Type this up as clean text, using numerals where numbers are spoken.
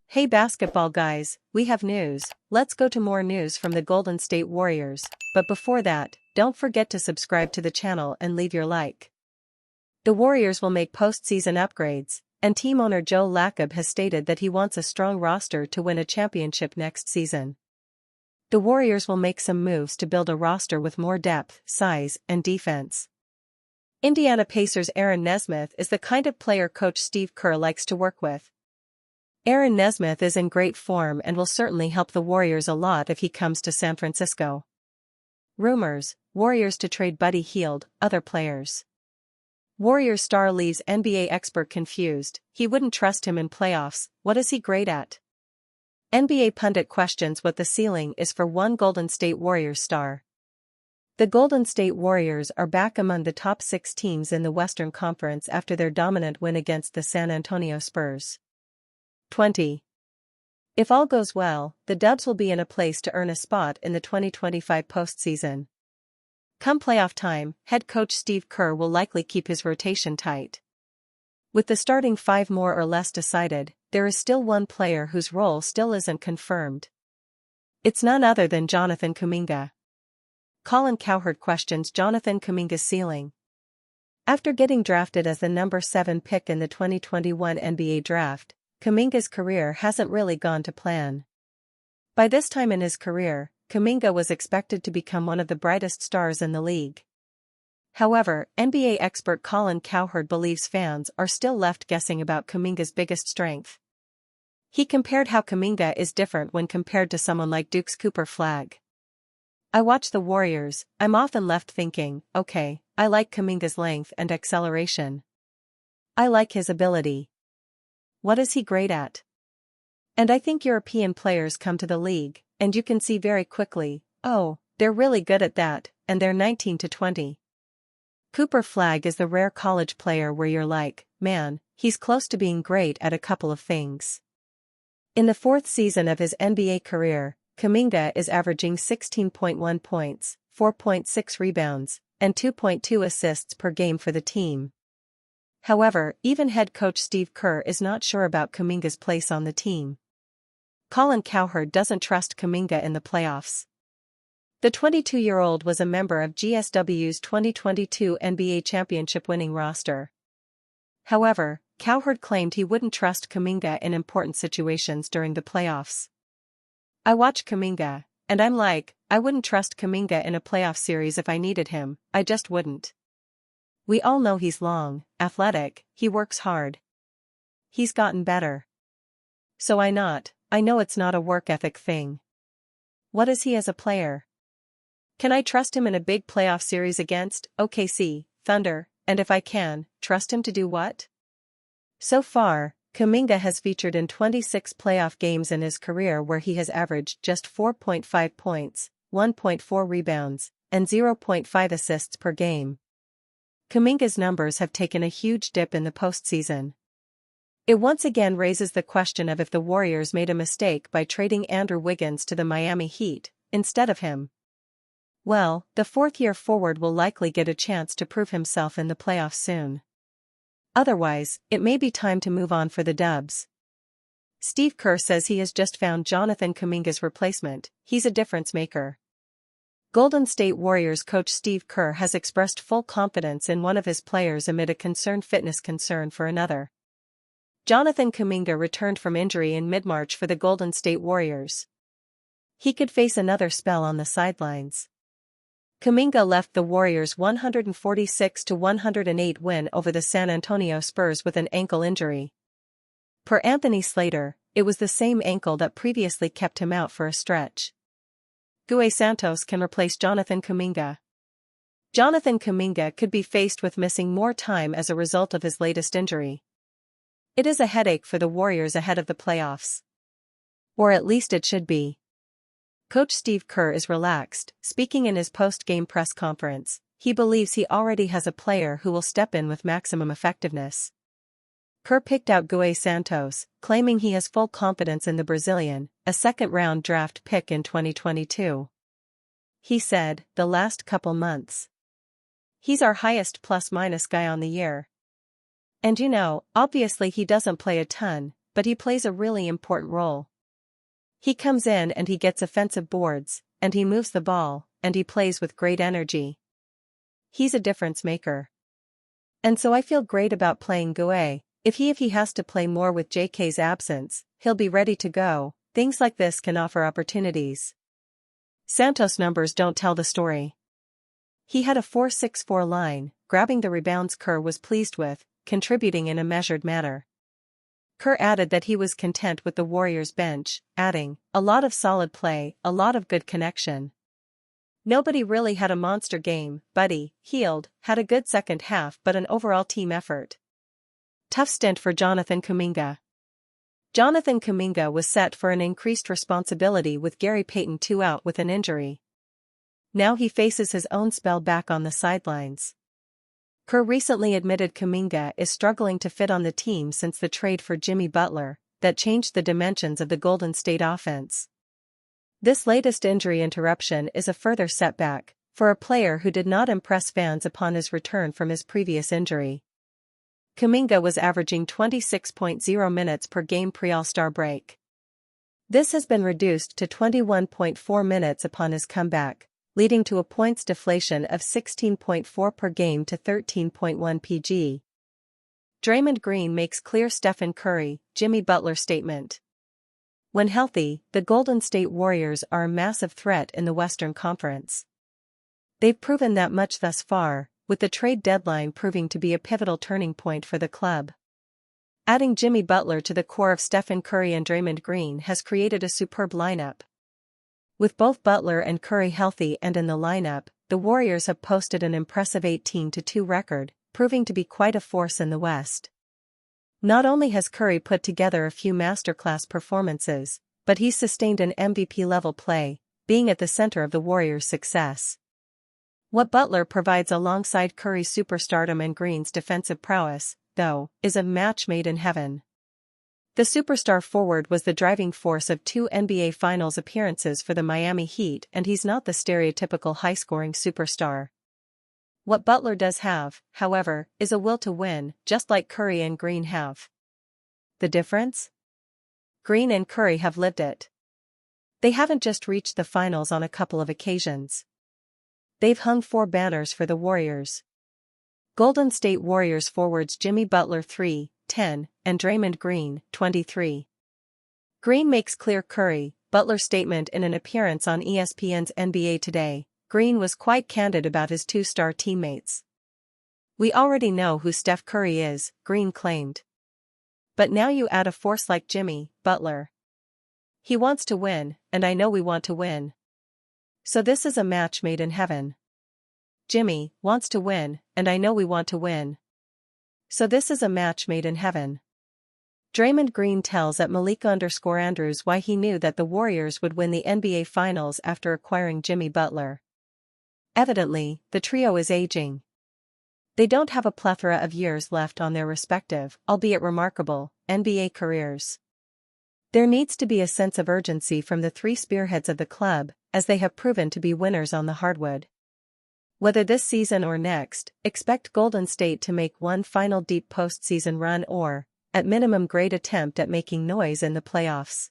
Hey basketball guys, we have news. Let's go to more news from the Golden State Warriors, but before that, don't forget to subscribe to the channel and leave your like. The Warriors will make postseason upgrades, and team owner Joe Lacob has stated that he wants a strong roster to win a championship next season. The Warriors will make some moves to build a roster with more depth, size, and defense. Indiana Pacers' Aaron Nesmith is the kind of player coach Steve Kerr likes to work with. Aaron Nesmith is in great form and will certainly help the Warriors a lot if he comes to San Francisco. Rumors: Warriors to trade Buddy Hield, other players. Warriors star leaves NBA expert confused, he wouldn't trust him in playoffs, what is he great at? NBA pundit questions what the ceiling is for one Golden State Warriors star. The Golden State Warriors are back among the top 6 teams in the Western Conference after their dominant win against the San Antonio Spurs. 20. If all goes well, the Dubs will be in a place to earn a spot in the 2025 postseason. Come playoff time, head coach Steve Kerr will likely keep his rotation tight. With the starting 5 more or less decided, there is still one player whose role still isn't confirmed. It's none other than Jonathan Kuminga. Colin Cowherd questions Jonathan Kuminga's ceiling. After getting drafted as the number 7 pick in the 2021 NBA draft, Kuminga's career hasn't really gone to plan. By this time in his career, Kuminga was expected to become one of the brightest stars in the league. However, NBA expert Colin Cowherd believes fans are still left guessing about Kuminga's biggest strength. He compared how Kuminga is different when compared to someone like Duke's Cooper Flagg. I watch the Warriors, I'm often left thinking, okay, I like Kuminga's length and acceleration. I like his ability. What is he great at? And I think European players come to the league, and you can see very quickly, oh, they're really good at that, and they're 19 to 20. Cooper Flagg is the rare college player where you're like, man, he's close to being great at a couple of things. In the 4th season of his NBA career, Kuminga is averaging 16.1 points, 4.6 rebounds, and 2.2 assists per game for the team. However, even head coach Steve Kerr is not sure about Kuminga's place on the team. Colin Cowherd doesn't trust Kuminga in the playoffs. The 22-year-old was a member of GSW's 2022 NBA championship-winning roster. However, Cowherd claimed he wouldn't trust Kuminga in important situations during the playoffs. I watch Kuminga, and I'm like, I wouldn't trust Kuminga in a playoff series if I needed him, I just wouldn't. We all know he's long, athletic, he works hard. He's gotten better. So I know it's not a work ethic thing. What is he as a player? Can I trust him in a big playoff series against OKC, Thunder, and if I can, trust him to do what? So far, Kuminga has featured in 26 playoff games in his career where he has averaged just 4.5 points, 1.4 rebounds, and 0.5 assists per game. Kuminga's numbers have taken a huge dip in the postseason. It once again raises the question of if the Warriors made a mistake by trading Andrew Wiggins to the Miami Heat, instead of him. Well, the 4th-year forward will likely get a chance to prove himself in the playoffs soon. Otherwise, it may be time to move on for the Dubs. Steve Kerr says he has just found Jonathan Kuminga's replacement, he's a difference maker. Golden State Warriors coach Steve Kerr has expressed full confidence in one of his players amid a concerned fitness concern for another. Jonathan Kuminga returned from injury in mid-March for the Golden State Warriors. He could face another spell on the sidelines. Kuminga left the Warriors' 146-108 win over the San Antonio Spurs with an ankle injury. Per Anthony Slater, it was the same ankle that previously kept him out for a stretch. Gue Santos can replace Jonathan Kuminga. Jonathan Kuminga could be faced with missing more time as a result of his latest injury. It is a headache for the Warriors ahead of the playoffs. Or at least it should be. Coach Steve Kerr is relaxed, speaking in his post-game press conference. He believes he already has a player who will step in with maximum effectiveness. Kerr picked out Gue Santos, claiming he has full confidence in the Brazilian, a second-round draft pick in 2022. He said, "The last couple months. He's our highest plus-minus guy on the year. And obviously he doesn't play a ton, but he plays a really important role. He comes in and he gets offensive boards, and he moves the ball, and he plays with great energy. He's a difference maker. And so I feel great about playing Gueye. If he has to play more with JK's absence, he'll be ready to go. Things like this can offer opportunities. Santos' numbers don't tell the story. He had a 4.64 line, grabbing the rebounds Kerr was pleased with, contributing in a measured manner. Kerr added that he was content with the Warriors bench, adding, "A lot of solid play, a lot of good connection. Nobody really had a monster game, Buddy." Hield had a good second half but an overall team effort. Tough stint for Jonathan Kuminga. Jonathan Kuminga was set for an increased responsibility with Gary Payton 2 out with an injury. Now he faces his own spell back on the sidelines. Kerr recently admitted Kuminga is struggling to fit on the team since the trade for Jimmy Butler, that changed the dimensions of the Golden State offense. This latest injury interruption is a further setback for a player who did not impress fans upon his return from his previous injury. Kuminga was averaging 26.0 minutes per game pre-All-Star break. This has been reduced to 21.4 minutes upon his comeback, leading to a points deflation of 16.4 per game to 13.1 PG. Draymond Green makes clear Stephen Curry, Jimmy Butler statement. When healthy, the Golden State Warriors are a massive threat in the Western Conference. They've proven that much thus far, with the trade deadline proving to be a pivotal turning point for the club. Adding Jimmy Butler to the core of Stephen Curry and Draymond Green has created a superb lineup. With both Butler and Curry healthy and in the lineup, the Warriors have posted an impressive 18-2 record, proving to be quite a force in the West. Not only has Curry put together a few masterclass performances, but he's sustained an MVP-level play, being at the center of the Warriors' success. What Butler provides alongside Curry's superstardom and Green's defensive prowess, though, is a match made in heaven. The superstar forward was the driving force of 2 NBA Finals appearances for the Miami Heat, and he's not the stereotypical high-scoring superstar. What Butler does have, however, is a will to win, just like Curry and Green have. The difference? Green and Curry have lived it. They haven't just reached the finals on a couple of occasions. They've hung 4 banners for the Warriors. Golden State Warriors forwards Jimmy Butler 3, 10, and Draymond Green, 23. Green makes clear Curry, Butler's statement in an appearance on ESPN's NBA Today. Green was quite candid about his 2-star teammates. "We already know who Steph Curry is," Green claimed. "But now you add a force like Jimmy Butler. He wants to win, and I know we want to win. So this is a match made in heaven. Jimmy wants to win, and I know we want to win. So this is a match made in heaven." Draymond Green tells at Malika_Andrews why he knew that the Warriors would win the NBA Finals after acquiring Jimmy Butler. Evidently, the trio is aging. They don't have a plethora of years left on their respective, albeit remarkable, NBA careers. There needs to be a sense of urgency from the 3 spearheads of the club, as they have proven to be winners on the hardwood. Whether this season or next, expect Golden State to make one final deep postseason run or, at minimum, great attempt at making noise in the playoffs.